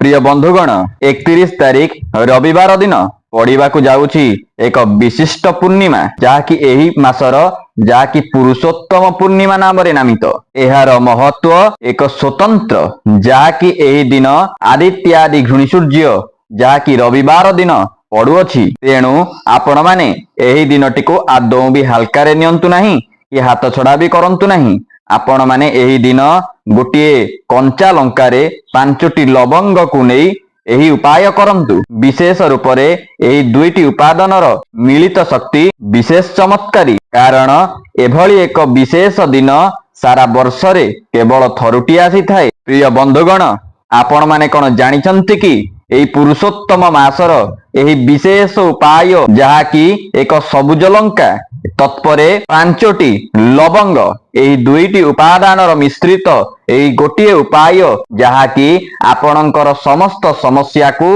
प्रिय बंधुगण 31 तारिख रविवार दिन पड़ाकू जाऊँगी एक विशिष्ट पूर्णिमा जहाँकि एही मासर जहाँकि पुरुषोत्तम पूर्णिमा नाम नामित। एहार महत्व एक स्वतंत्र जहाँकि एही दिन आदित्य आदि घृणी सूर्य जहाँकि रविवार दिन पड़ुअछि। तेणु आपण माने एही दिनटी को आदौ भी हल्का नियंतु नहीं कि हाथ छड़ा भी करंतु नहीं। आपण माने एही दिन गोटे कंचा लंकारे 5टी लवंग को नहीं एही उपाय करंतु। विशेष रूप से एही दुईटी उपादानर मिलित शक्ति विशेष चमत्कारी, कारण एभली एक विशेष दिन सारा वर्ष रे केवल थरुटी आसी थाए। प्रिय बंधुगण, आपण माने कोन जानिछंती कि एही पुरुषोत्तम मासर एही विशेष उपाय जहाँकि एक सबुज लंका तत्परे 5टी लवंग एही दुईटी उपादानर मिश्रित एही गोटिए उपाय जहाँकि आपणकर समस्त समस्या को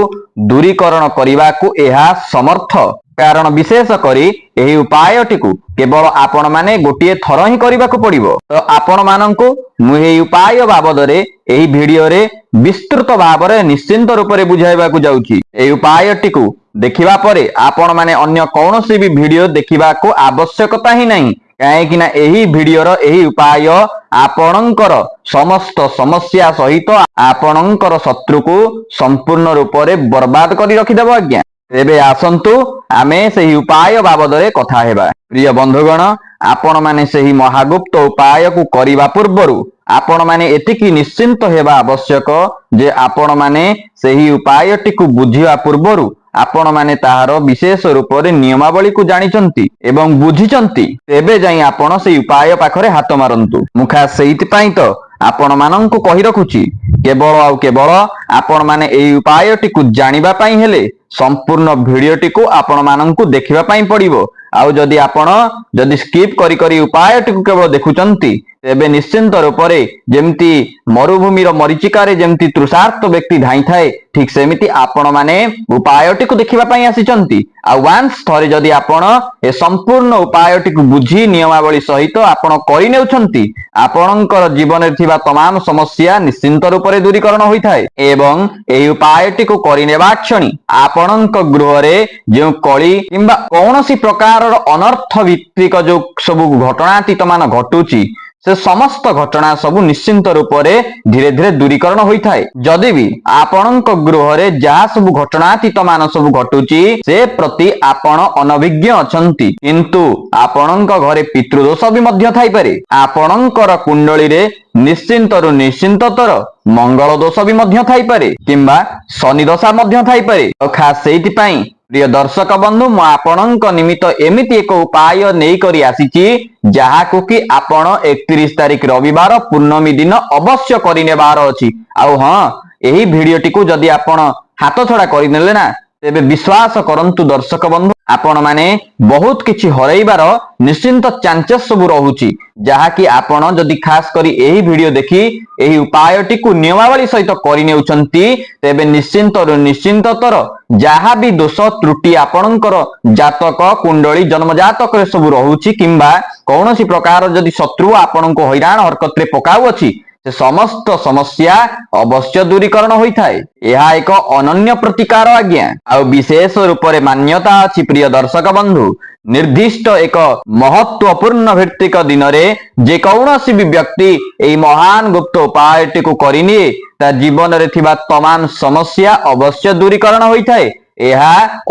दूरीकरण करने को एहा समर्थ। कारण विशेष करी एही उपायटी को केवल आपण माने गोटिए थर ही करने को पड़िबो। तो आपण माननकु मु एही उपाय बाबद रे एही वीडियो रे विस्तृत भाव रे निश्चिंत रूप से बुझाइबा को जाउची। एही उपायटी को देखिबा परे आपण माने अन्य कौनसी भी वीडियो देखिबा को आवश्यकता ही नहीं, कहीं ना एही वीडियो रो एही उपाय आपणकर समस्त समस्या सहित आपणकर शत्रु को संपूर्ण रूप से बर्बाद करी रखिदेव। आज्ञा तेबे आसंतु आमे सेही उपाय बाबद रे कथा हेबा। प्रिय बंधुगण, आपण माने सेही महागुप्त उपाय को करिबा पूर्वरु आपण माने एतिकी निश्चिंत हेबा आवश्यक जे आपण माने सेही उपायटी को बुझिबा पूर्वरु आपण माने ताहार विशेष रूप से नियमावली को जानिचंती एवं बुझिचंती, तेबे जाई आपण सेही उपाय पाखरे हाथ मारंतु। मुखा सेहित पई तो आपण माननकु कहि रखुची, केवल आउ केवल आपण माने एही उपायटी को जानिबा पई हेले संपूर्ण वीडियोटी को आपण माननकु देखिबा पई पड़िबो। आउ जदि आपण जदि स्किप करी करी उपायटी को केवल देखुचंती तेबे निश्चिंत रूप से जेमती मरुभूमिर मरीचिकारे जेमती तृषार्त व्यक्ति धाई थाए, ठीक सेमिति आपण माने उपायटी को देखिबा पई आसीचंती। आ वांस थरे जदि आपण ए संपूर्ण उपायटी को बुझी नियमावली सहित आपण करि नेउछंती, आपणकर जीवन रे थिबा तमाम समस्या निश्चिंत रूप से दूरीकरण होई थाए। एवं एही उपायटी को करि नेबा क्षणी आपणक गृह रे जे कली किंबा कौनसी प्रकार अनर्थ भित्तिक जो सब घटनातीत मान घटुची से समस्त घटना सब निश्चिंत रूप से धीरे धीरे दूरीकरण होता है। जदि भी आपणक गृह रे जहाँ सब घटनातीत मान सब घटुची से प्रति आपण अनभिज्ञ अछंती, किंतु आपणक घरे पितृदोष भी मध्य थाई पारे। आपणकर कुंडली रे निश्चिंतरु निश्चिंततर मंगल दोष भी मध्य थाई पारे किंबा शनि दशा मध्य थाई पारे। तो खास सेहिति पई प्रिय दर्शक बंधु मु आपणक निमित्त एमिति एक उपाय नहीं करी आसीची जहाकु कि आपण 31 तारिख रविवार पूर्णमी दिन अवश्य करि नेबार अछि। आउ हां, एही वीडियोटी को जदि आपण हाथ छड़ा करि नेले ना तेबे विश्वास करंतु दर्शक बंधु आपण माने बहुत किछि हरैबार निश्चिंत चांसेस सब रहुची, जहाँकि आपण जदि खास करी एही वीडियो देखी एही उपायटी को नियमावली सहित करि नेउछंती तेबे निश्चिंततर जहाँ भी दोष त्रुटि आपणकर जातक कुंडली जन्म जातक सब रहुची किंबा कौनसी प्रकार जदि शत्रु आपण को हैरान हरकत रे पकाउ अछि से समस्त समस्या अवश्य दूरीकरण होता है। यह एक अनन्य प्रतिकार। आज्ञा आउ विशेष रूप से मान्यता अछि प्रिय दर्शक बंधु, निर्दिष्ट एक महत्वपूर्ण भित्तिक दिन रे जे कौनसी भी व्यक्ति एही महान गुप्त उपायटी को करिनिए ता जीवन रे थिबा तमाम समस्या अवश्य दूरीकरण होता है। यह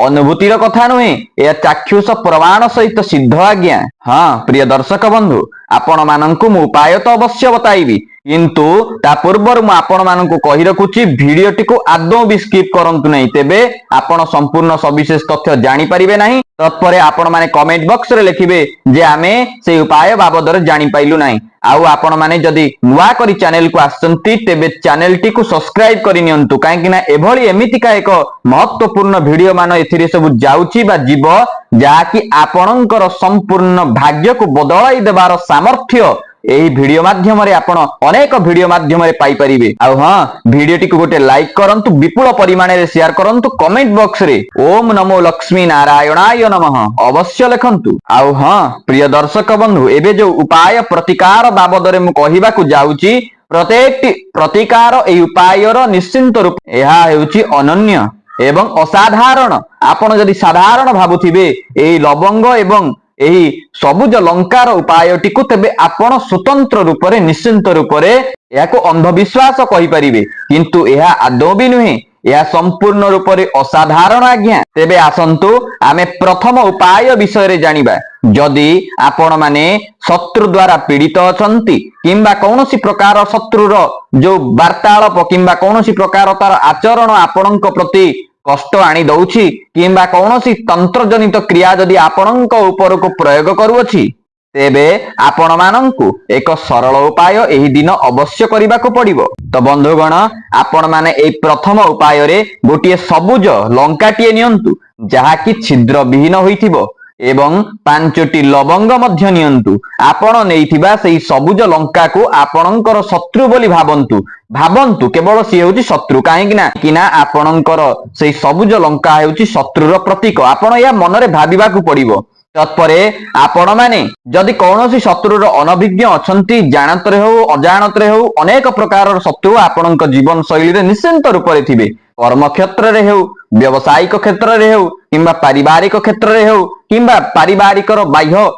अनुभूतिर कथा नुहे, यह चाक्षुष प्रमाण सहित सिद्ध। आज्ञा हाँ प्रिय दर्शक बंधु, आपण माननकु मु उपाय तो अवश्य बताइबी, किंतु ता पूर्वर मु आपण माननकु कहि रखुची वीडियोटी को आदौ भी स्किप करंतु नहीं, तेबे आपण संपूर्ण सविशेष तथ्य जानि परिबे नहीं। तत्परे आपण माने कमेंट बॉक्स रे लिखिबे जे आमे से उपाय बाबद रे जानि पाइलु नाही। आउ आपण माने जदि नुआ करी चैनल को आसंती तेबे चैनल टी को सब्सक्राइब करि नियंतु, काहेकि ना एभली एमितिका एक महत्वपूर्ण वीडियो मान एथिरे सब जाउची बा जीव जाकी आपणकर संपूर्ण भाग्य को बदलाई देबार सामर्थ्य एही वीडियो माध्यम रे आपण अनेक वीडियो माध्यम रे पाई परिबे। आउ हां, वीडियोटी को गोटे लाइक करंतु, विपुल परिमाण रे शेयर करंतु, कमेंट बॉक्स रे ओम नमो लक्ष्मी नारायणाय नमः अवश्य लिखंतु। आउ हां प्रिय दर्शक बंधु, एबे जो उपाय प्रतिकार बाबद रे मु कहिबा को जाउची प्रत्येक प्रतिकार एही उपायर निश्चिंत रूप यह हेउची अनन्य एवं असाधारण। आपण जदि साधारण भाबुथिबे एही लवंग एवं एही सबुज लंकार उपायटी को तेबे आपण स्वतंत्र रूप से निश्चिंत रूप से यह अंधविश्वास कहि परिबे, किंतु यह आदौ भी नुहे, यह संपूर्ण रूप से असाधारण आज्ञा। तेबे आसंतु आमे प्रथम उपाय विषय जानिबा। जदि आपण माने शत्रु द्वारा पीड़ित अछंती किंबा कौनसी प्रकार शत्रुर जो वार्तालाप किंबा कौनसी प्रकार तार आचरण आपणक प्रति कष्ट आनी दउछि किंबा कौनसी तंत्र जनित क्रिया जदि आपणक ऊपर को प्रयोग करूछि, तेबे आपण मानंकु एक सरल उपाय एही दिन अवश्य करबा को पड़िबो। तो बंधुगण, आपण माने ए प्रथम उपाय रे गोटिए सबुज लंकाटिए नियंतु जहा कि छिद्र विहीन होइथिबो एवं 5टी लवंग मध्य नियंतु। आपण नेइथिबा सेही सबुज लंका को आपणकर शत्रु बोली भाबंतु केवल सी हेउची शत्रु काहेकिना आपणकर सेही सबुज लंका हेउची शत्रुर प्रतीक। आपण या मनरे भाबिबा को पड़िबो। तत्परे आपण माने जदि कौनसी शत्रुर अनभिज्ञ अछंती, जानतरे हो अजाणतरे हो अनेक प्रकार शत्रु आपणक जीवन शैली रे निश्चिंत रूप रे थिबे। कर्म क्षेत्र रे हो, व्यवसायिक क्षेत्र रे हो किंबा पारिवारिक क्षेत्र रे हो किंबा पारिवारिकर बाह्य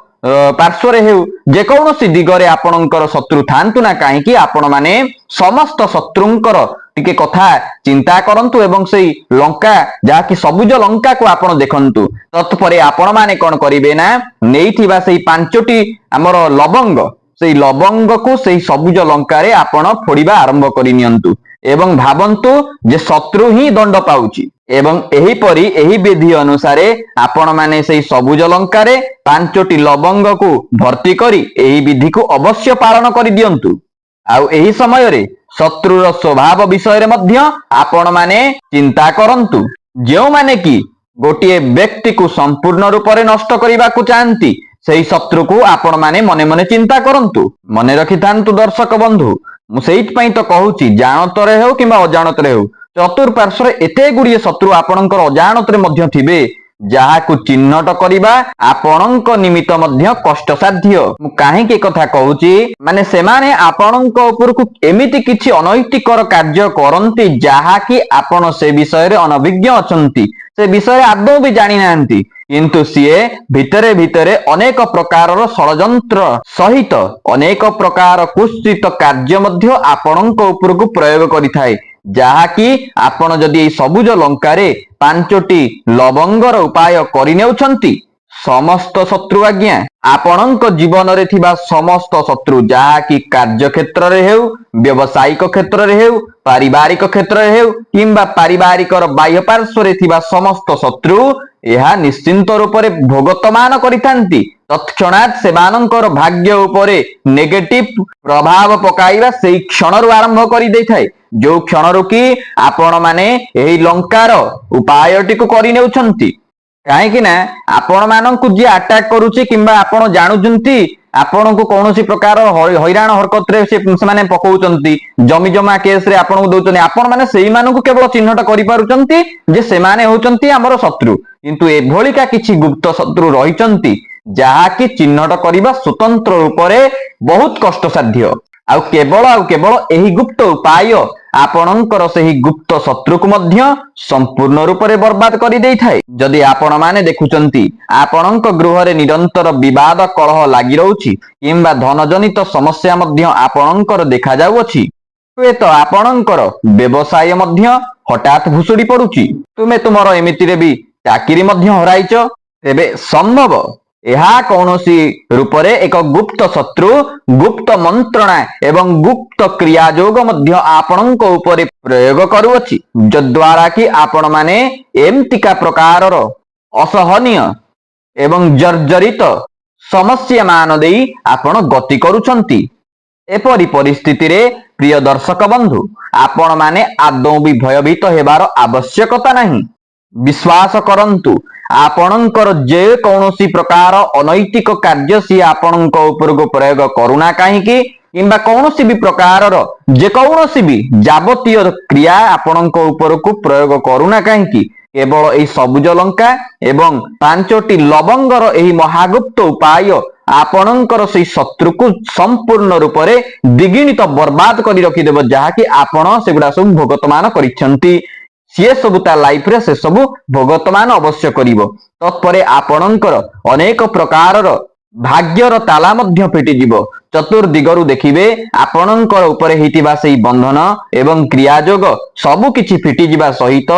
पार्श्व रे हो, जे कौनसी दिगरे आपणकर शत्रु थांतु ना काहेकि आपण माने समस्त शत्रुंकर टिके कथा चिंता करंतु एवं सेही लंका जहा कि सबुज लंका को आपण देखंतु। तत्परे आपण माने कोन करिवे ना, नेइथिबा सेही 5टी हमर लवंग, सेही लवंग को सेही सबुज लंका रे आपण फोड़िबा आरंभ करि नियंतु एवं भाबंतु जे शत्रु ही दंड पाउची। एवं एही परी एही विधि अनुसार आपण माने सेही सबुज लंका रे 5टी लवंग को भर्ती करी एही विधि को अवश्य पालन करि दियंतु। आउ एही समय रे शत्रुर स्वभाव विषय रे मध्य आपण माने चिंता करंतु। जेउ माने कि गोटिए व्यक्ति को संपूर्ण रूप से नष्ट करबा को चाहंती, सेही शत्रु को आपण माने मने मने चिंता करंतु। मने रखि थांतु दर्शक बंधु, मु सेहित पई तो कहूची, जानतरे हो किंबा अजाणतरे हो चतुर्पार्श्व एते गुड़िए शत्रु आपणकर अजाणतरे मध्य थिबे जहा को चिन्हट करिबा आपणक निमित्त मध्य कष्टसाध्य। मु काहेकि कथा कहूची, माने सेमाने आपणक ऊपर को एमिति किछि अनैतिकर कार्य करंती जहा कि आपण से विषय रे अनभिज्ञ अछंती, से विषय आदौ भी जानि नांती, किंतु सीए भितरे भितरे अनेक प्रकारर षडयंत्र सहित अनेक प्रकार कुत्सित कार्य मध्य आपणक ऊपर को प्रयोग करिथाय, जहा कि आपण जदि सबुज लंकारे 5टी लवंगर उपाय करिनेउछंती, समस्त शत्रु आज्ञा आपणक जीवन रे थिबा समस्त शत्रु जहा कि कार्य क्षेत्र रे हेउ, व्यवसायिक क्षेत्र रे हेउ, पारिवारिक क्षेत्र रे हेउ किंबा पारिवारिकर बाह्य पार्श्व रे थिबा समस्त शत्रु यह निश्चिंत रूप से भोगतमान करिथांती। तत्क्षणात सेमानंकर भाग्य उपरे नेगेटिव प्रभाव पकाइबा सेही क्षणरु आरंभ करि दैथाय, जो क्षणरु कि आपण माने एही लंकार उपायटी को करि नेउछंती। काहेकि ना आपण मानंकु जे अटैक करूची किंबा आपण जानुचंती आपण को कौन प्रकार हैरान हरकत रे से माने पकाउचंती, जमी जमा केस रे आपण को दउचंती, आपण माने सेही मानंकु केवल चिन्हट करि पारुचंती जे से माने होचंती हमर शत्रु, किंतु एभलिका किछि गुप्त शत्रु रहिचंती जहा कि चिन्हट करिबा स्वतंत्र रूप से बहुत कष्टसाध्य। आउ केवल एही गुप्त उपाय आपणकर सेही गुप्त शत्रु को मध्य संपूर्ण रूप से बर्बाद करि देइथाय। जदि आपण माने देखुचंती आपणक गृह रे निरंतर विवाद कलह लागि रहउछि किंबा धनजनित समस्या मध्य आपणकर देखा जाउछि, हुएत आपणकर व्यवसाय मध्य हठात भुसुड़ी पड़ुछि, तुमे तुमर एमिति रे भी चाकरी मध्य हराइछ, तेबे संभव यह कौनसी रूप रे एक गुप्त शत्रु गुप्त मंत्रणा एवं गुप्त क्रिया जोग मध्य आपणक ऊपर प्रयोग करूछि, जद्वारा कि आपण माने एमतिका प्रकारर असहनीय एवं जर्जरित समस्या मान देई आपण गति करूछंती। एपरि परिस्थिति रे प्रिय दर्शक बंधु, आपण माने आदौ भी भयभीत हेबार आवश्यकता नहीं। विश्वास करंतु आपणकर जे कौनसी प्रकार अनैतिक कार्य सी आपणक ऊपर को प्रयोग करूना काहेकि किंबा कौनसी भी प्रकार जे कौनसी भी जावतीय क्रिया आपणक ऊपर को प्रयोग करूना काहेकि केवल एही सबुज लंका एवं 5टी लवंगर एही महागुप्त उपाय ଆପଣଙ୍କର ସେଇ ଶତ୍ରୁକୁ ସମ୍ପୂର୍ଣ୍ଣ ରୂପରେ ଦ୍ୱିଗୁଣିତ ବର୍ବାଦ କରି ରଖିଦେବ, ଯାହାକି ଆପଣ ସେଗୁଡା ସବୁ ଭୋଗତମାନ କରିଛନ୍ତି। ସିଏ ସବୁ ତା ଲାଇଫରେ ସେ ସବୁ ଭୋଗତମାନ ଅବଶ୍ୟ କରିବ। ତତ୍ପରେ ଆପଣଙ୍କର ଅନେକ ପ୍ରକାରର ଭାଗ୍ୟର ତାଲା ମଧ୍ୟ ଫିଟିଯିବ। ଚତୁର୍ଦିଗରୁ ଦେଖିବେ ଆପଣଙ୍କର ଉପରେ ହେଇଥିବା ସେଇ ବନ୍ଧନ ଏବଂ କ୍ରିୟାଯୋଗ ସବୁ କିଛି ଫିଟିଯିବା ସହିତ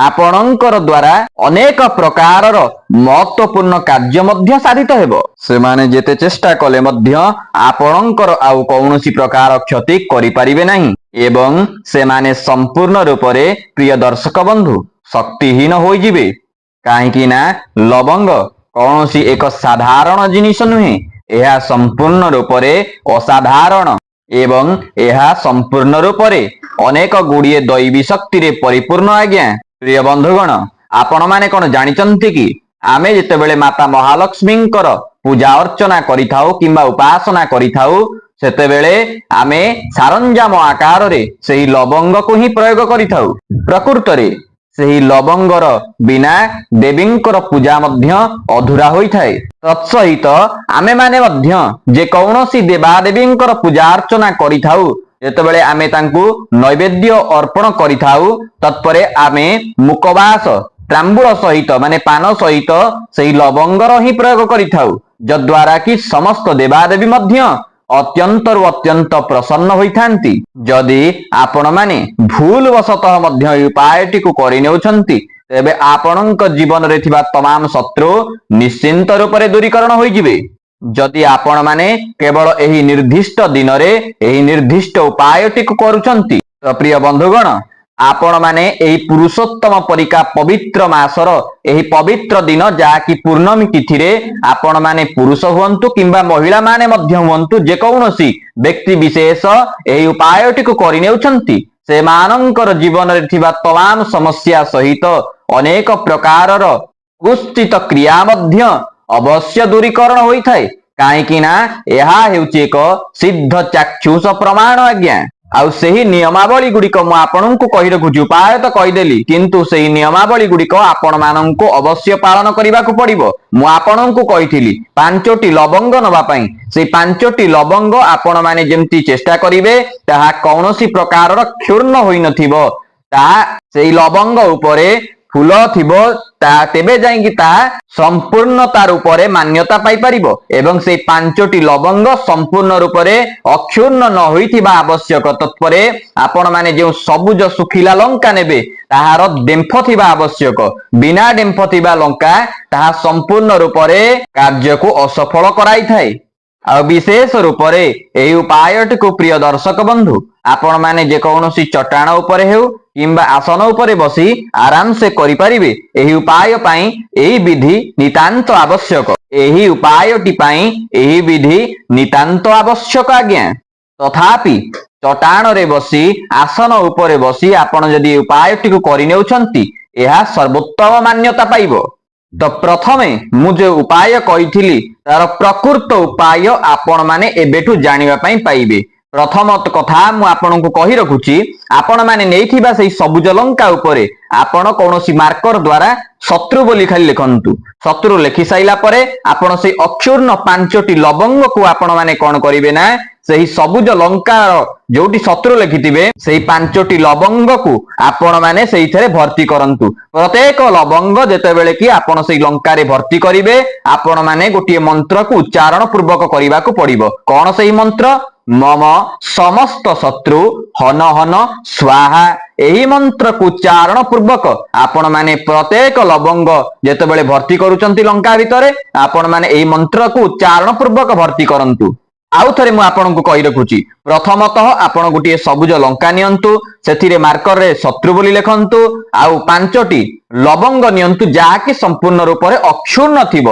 ଆପଣଙ୍କର ଦ୍ୱାରା ଅନେକ ପ୍ରକାରର ମହତ୍ୱପୂର୍ଣ୍ଣ କାର୍ଯ୍ୟ ମଧ୍ୟ ସାଧିତ ହେବ। ସେମାନେ ଯେତେ ଚେଷ୍ଟା କଲେ ମଧ୍ୟ ଆପଣଙ୍କର ଆଉ କୌଣସି ପ୍ରକାର କ୍ଷତି କରିପାରିବେ ନାହିଁ ଏବଂ ସେମାନେ ସମ୍ପୂର୍ଣ୍ଣ ରୂପରେ ପ୍ରିୟ ଦର୍ଶକ ବନ୍ଧୁ ଶକ୍ତିହୀନ ହୋଇଯିବେ। କାହିଁକି ନା ଲବଙ୍ଗ କୌଣସି ଏକ ସାଧାରଣ ଜିନିଷ ନୁହେଁ, ଏହା ସମ୍ପୂର୍ଣ୍ଣ ରୂପରେ ଅସାଧାରଣ ଏବଂ ଏହା ସମ୍ପୂର୍ଣ୍ଣ ରୂପରେ ଅନେକ ଗୁଡ଼ିଏ ଦୈବୀ ଶକ୍ତିରେ ପରିପୂର୍ଣ୍ଣ। ଆଜ୍ଞା ପ୍ରିୟ ବନ୍ଧୁଗଣ, ଆପଣମାନେ କଣ ଜାଣିଛନ୍ତି କି ଆମେ ଯେତେବେଳେ ମାତା ମହାଲକ୍ଷ୍ମୀଙ୍କର ପୂଜା ଅର୍ଚ୍ଚନା କରିଥାଉ କିମ୍ବା ଉପାସନା କରିଥାଉ, ସେତେବେଳେ ଆମେ ସରଞ୍ଜାମ ଆକାରରେ ସେହି ଲବଙ୍ଗକୁ ହିଁ ପ୍ରୟୋଗ କରିଥାଉ। ପ୍ରକୃତରେ ସେହି ଲବଙ୍ଗର ବିନା ଦେବୀଙ୍କର ପୂଜା ମଧ୍ୟ ଅଧୁରା ହୋଇଥାଏ। ତତ୍ସହିତ ଆମେମାନେ ମଧ୍ୟ ଯେକୌଣସି ଦେବାଦେବୀଙ୍କର ପୂଜା ଅର୍ଚ୍ଚନା କରିଥାଉ, ଯେତେବେଳେ ଆମେ ତାଙ୍କୁ ନୈବେଦ୍ୟ ଅର୍ପଣ କରିଥାଉ, ତତ୍ପରେ ଆମେ ମୁକବାସ ତ୍ରାମ୍ବୁଳ ସହିତ ମାନେ ପାନ ସହିତ ସେହି ଲବଙ୍ଗର ହିଁ ପ୍ରୟୋଗ କରିଥାଉ, ଯଦ୍ୱାରା କି ସମସ୍ତ ଦେବାଦେବୀ ମଧ୍ୟ ଅତ୍ୟନ୍ତରୁ ଅତ୍ୟନ୍ତ ପ୍ରସନ୍ନ ହୋଇଥାନ୍ତି। ଯଦି ଆପଣମାନେ ଭୁଲ ବଶତଃ ମଧ୍ୟ ଏହି ଉପାୟଟିକୁ କରିନେଉଛନ୍ତି, ତେବେ ଆପଣଙ୍କ ଜୀବନରେ ଥିବା ତମାମ ଶତ୍ରୁ ନିଶ୍ଚିନ୍ତ ରୂପରେ ଦୂରୀକରଣ ହୋଇଯିବେ। ଯଦି ଆପଣମାନେ କେବଳ ଏହି ନିର୍ଦ୍ଦିଷ୍ଟ ଦିନରେ ଏହି ନିର୍ଦ୍ଦିଷ୍ଟ ଉପାୟଟିକୁ କରୁଛନ୍ତି, ତ ପ୍ରିୟ ବନ୍ଧୁଗଣ, ଆପଣମାନେ ଏହି ପୁରୁଷୋତ୍ତମ ପରିକା ପବିତ୍ର ମାସର ଏହି ପବିତ୍ର ଦିନ, ଯାହାକି ପୂର୍ଣ୍ଣମୀ ତିଥିରେ ଆପଣମାନେ ପୁରୁଷ ହୁଅନ୍ତୁ କିମ୍ବା ମହିଳାମାନେ ମଧ୍ୟ ହୁଅନ୍ତୁ, ଯେକୌଣସି ବ୍ୟକ୍ତି ବିଶେଷ ଏହି ଉପାୟଟିକୁ କରିନେଉଛନ୍ତି, ସେମାନଙ୍କର ଜୀବନରେ ଥିବା ତମାମ ସମସ୍ୟା ସହିତ ଅନେକ ପ୍ରକାରର କୁଶ୍ଚିତ କ୍ରିୟା ମଧ୍ୟ ଅବଶ୍ୟ ଦୂରୀକରଣ ହୋଇଥାଏ। କାହିଁକି ନା ଏହା ହେଉଛି ଏକ ସିଦ୍ଧ ଚାକ୍ଷୁଷ ପ୍ରମାଣ। ଆଜ୍ଞା ଆଉ ସେହି ନିୟମାବଳୀ ଗୁଡ଼ିକ ମୁଁ ଆପଣଙ୍କୁ କହି ରଖୁଛି। ଉପାୟ ତ କହିଦେଲି, କିନ୍ତୁ ସେହି ନିୟମାବଳୀ ଗୁଡ଼ିକ ଆପଣମାନଙ୍କୁ ଅବଶ୍ୟ ପାଳନ କରିବାକୁ ପଡ଼ିବ। ମୁଁ ଆପଣଙ୍କୁ କହିଥିଲି 5ଟି ଲବଙ୍ଗ ନେବା ପାଇଁ। ସେଇ 5ଟି ଲବଙ୍ଗ ଆପଣମାନେ ଯେମିତି ଚେଷ୍ଟା କରିବେ ତାହା କୌଣସି ପ୍ରକାରର କ୍ଷୁର୍ଣ୍ଣ ହୋଇନଥିବ, ତାହା ସେଇ ଲବଙ୍ଗ ଉପରେ ଫୁଲ ଥିବ, ତେବେ ଯାଇକି ତାହା ସମ୍ପୂର୍ଣ୍ଣତା ରୂପରେ ମାନ୍ୟତା ପାଇପାରିବ ଏବଂ ସେଇ 5ଟି ଲବଙ୍ଗ ସମ୍ପୂର୍ଣ୍ଣ ରୂପରେ ଅକ୍ଷୁର୍ଣ୍ଣ ନ ହୋଇଥିବା ଆବଶ୍ୟକ। ତତ୍ପରେ ଆପଣମାନେ ଯେଉଁ ସବୁଜ ଶୁଖିଲା ଲଙ୍କା ନେବେ, ତାହାର ଡେମ୍ଫ ଥିବା ଆବଶ୍ୟକ। ବିନା ଡେମ୍ଫ ଥିବା ଲଙ୍କା ତାହା ସମ୍ପୂର୍ଣ୍ଣ ରୂପରେ କାର୍ଯ୍ୟକୁ ଅସଫଳ କରାଇଥାଏ। ଆଉ ବିଶେଷ ରୂପରେ ଏହି ଉପାୟଟିକୁ ପ୍ରିୟ ଦର୍ଶକ ବନ୍ଧୁ ଆପଣମାନେ ଯେକୌଣସି ଚଟାଣ ଉପରେ ହେଉ କିମ୍ବା ଆସନ ଉପରେ ବସି ଆରାମସେ କରିପାରିବେ। ଏହି ଉପାୟ ପାଇଁ ଏହି ବିଧି ନିତାନ୍ତ ଆବଶ୍ୟକ। ଏହି ଉପାୟଟି ପାଇଁ ଏହି ବିଧି ନିତାନ୍ତ ଆବଶ୍ୟକ। ଆଜ୍ଞା ତଥାପି ଚଟାଣରେ ବସି ଆସନ ଉପରେ ବସି ଆପଣ ଯଦି ଉପାୟଟିକୁ କରିନେଉଛନ୍ତି, ଏହା ସର୍ବୋତ୍ତମ ମାନ୍ୟତା ପାଇବ। ତ ପ୍ରଥମେ ମୁଁ ଯେଉଁ ଉପାୟ କହିଥିଲି ତାର ପ୍ରକୃତ ଉପାୟ ଆପଣମାନେ ଏବେଠୁ ଜାଣିବା ପାଇଁ ପାଇବେ। ପ୍ରଥମ କଥା ମୁଁ ଆପଣଙ୍କୁ କହି ରଖୁଛି, ଆପଣମାନେ ନେଇଥିବା ସେଇ ସବୁଜ ଲଙ୍କା ଉପରେ ଆପଣ କୌଣସି ମାର୍କର ଦ୍ୱାରା ଶତ୍ରୁ ବୋଲି ଖାଲି ଲେଖନ୍ତୁ। ଶତ୍ରୁ ଲେଖି ସାରିଲା ପରେ ଆପଣ ସେଇ ଅକ୍ଷୁର୍ଣ୍ଣ 5ଟି ଲବଙ୍ଗକୁ ଆପଣମାନେ କଣ କରିବେ ନା, ସେହି ସବୁଜ ଲଙ୍କାର ଯୋଉଠି ଶତ୍ରୁ ଲେଖିଥିବେ ସେଇ 5ଟି ଲବଙ୍ଗକୁ ଆପଣମାନେ ସେଇଥିରେ ଭର୍ତ୍ତି କରନ୍ତୁ। ପ୍ରତ୍ୟେକ ଲବଙ୍ଗ ଯେତେବେଳେ କି ଆପଣ ସେଇ ଲଙ୍କାରେ ଭର୍ତ୍ତି କରିବେ, ଆପଣମାନେ ଗୋଟିଏ ମନ୍ତ୍ରକୁ ଉଚ୍ଚାରଣ ପୂର୍ବକ କରିବାକୁ ପଡ଼ିବ। କଣ ସେଇ ମନ୍ତ୍ର? ମମ ସମସ୍ତ ଶତ୍ରୁ ହନ ହନ ସ୍ୱାହା। ଏହି ମନ୍ତ୍ରକୁ ଉଚ୍ଚାରଣ ପୂର୍ବକ ଆପଣମାନେ ପ୍ରତ୍ୟେକ ଲବଙ୍ଗ ଯେତେବେଳେ ଭର୍ତ୍ତି କରୁଛନ୍ତି ଲଙ୍କା ଭିତରେ, ଆପଣମାନେ ଏହି ମନ୍ତ୍ରକୁ ଉଚ୍ଚାରଣ ପୂର୍ବକ ଭର୍ତ୍ତି କରନ୍ତୁ। ଆଉ ଥରେ ମୁଁ ଆପଣଙ୍କୁ କହି ରଖୁଛି, ପ୍ରଥମତଃ ଆପଣ ଗୋଟିଏ ସବୁଜ ଲଙ୍କା ନିଅନ୍ତୁ, ସେଥିରେ ମାର୍କରରେ ଶତ୍ରୁ ବୋଲି ଲେଖନ୍ତୁ, ଆଉ 5ଟି ଲବଙ୍ଗ ନିଅନ୍ତୁ ଯାହାକି ସମ୍ପୂର୍ଣ୍ଣ ରୂପରେ ଅକ୍ଷୁର୍ଣ୍ଣ ଥିବ।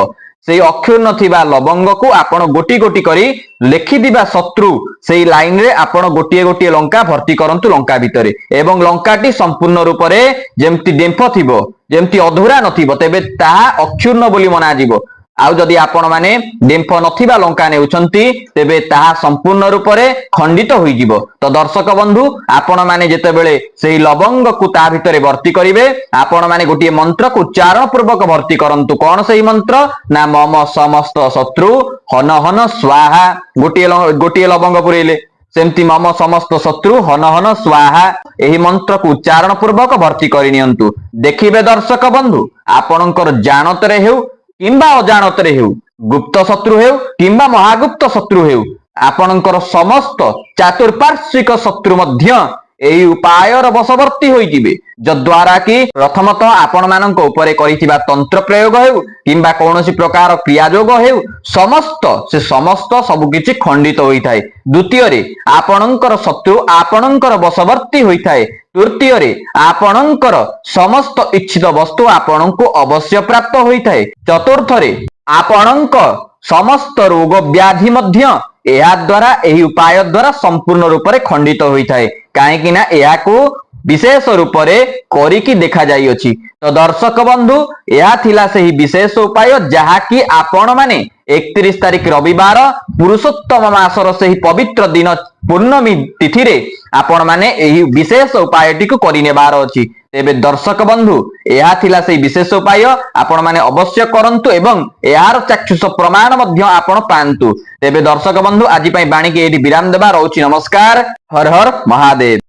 ସେଇ ଅକ୍ଷୁର୍ଣ୍ଣ ଥିବା ଲବଙ୍ଗକୁ ଆପଣ ଗୋଟି ଗୋଟି କରି ଲେଖିଥିବା ଶତ୍ରୁ ସେଇ ଲାଇନରେ ଆପଣ ଗୋଟିଏ ଗୋଟିଏ ଲଙ୍କା ଭର୍ତ୍ତି କରନ୍ତୁ ଲଙ୍କା ଭିତରେ ଏବଂ ଲଙ୍କାଟି ସମ୍ପୂର୍ଣ୍ଣ ରୂପରେ ଯେମିତି ଡେମ୍ଫ ଥିବ, ଯେମିତି ଅଧୁରା ନଥିବ, ତେବେ ତାହା ଅକ୍ଷୁର୍ଣ୍ଣ ବୋଲି ମନାଯିବ। आउ जदि आपण माने डेम्फ नथिबा लंका नेउछंती तेबे ताहा संपूर्ण रूप से खंडित होई जिवो। तो दर्शक बंधु आपण माने जेतेबेले सेही लवंग को ता भितरे भर्ती करिवे आपण माने गोटिए मंत्र को उच्चारण पूर्वक भर्ती करंतु। कोन सेही मंत्र ना मम समस्त शत्रु हन हन स्वाहा गोटिए लवंग पुरेले सेमती मम समस्त शत्रु हन हन स्वाहा एही मंत्र को उच्चारण पूर्वक भर्ती करि नियंतु। देखिबे दर्शक बंधु आपणकर जानतरे हेउ किंबा अजाणतरे हेउ गुप्त शत्रु हेउ किंबा महागुप्त शत्रु हेउ आपणकर समस्त चातुर्पार्श्विक शत्रु मध्य एही उपायर वशवर्ती होई जिवे जद्वारा कि प्रथमतः आपण मानक उपरे करिथिबा तंत्र प्रयोग हेउ किंबा कोनोसी प्रकार क्रियायोग हेउ समस्त सब किछि खंडित होई थाए। द्वितीय रे आपणकर शत्रु आपणकर वशवर्ती होई थाए। तृतीय रे आपणकर समस्त इच्छित वस्तु आपणको अवश्य प्राप्त होई थाए। चतुर्थ रे आपणक समस्त रोग व्याधि मध्य एहा द्वारा एही उपाय द्वारा संपूर्ण रूप से खंडित होई थाए काहेकि ना एहाको विशेष रूप से करिकी देखा जाई अछि। तो दर्शक बंधु यह थिला सेही विशेष उपाय जहाकी आपण माने 31 तारिख रविवार पुरुषोत्तम मासर सेही पवित्र दिन पूर्णमी तिथि रे आपण माने एही विशेष उपायटी को करिनेबार अछि। तेबे दर्शक बंधु यह थिला सेही विशेष उपाय आपण माने अवश्य करंतु एवं यार चाक्षुष प्रमाण मध्य आपण पांतु। तेबे दर्शक बंधु आज पई बाणी के एठी विराम देबा रहउछि। नमस्कार। हर हर महादेव।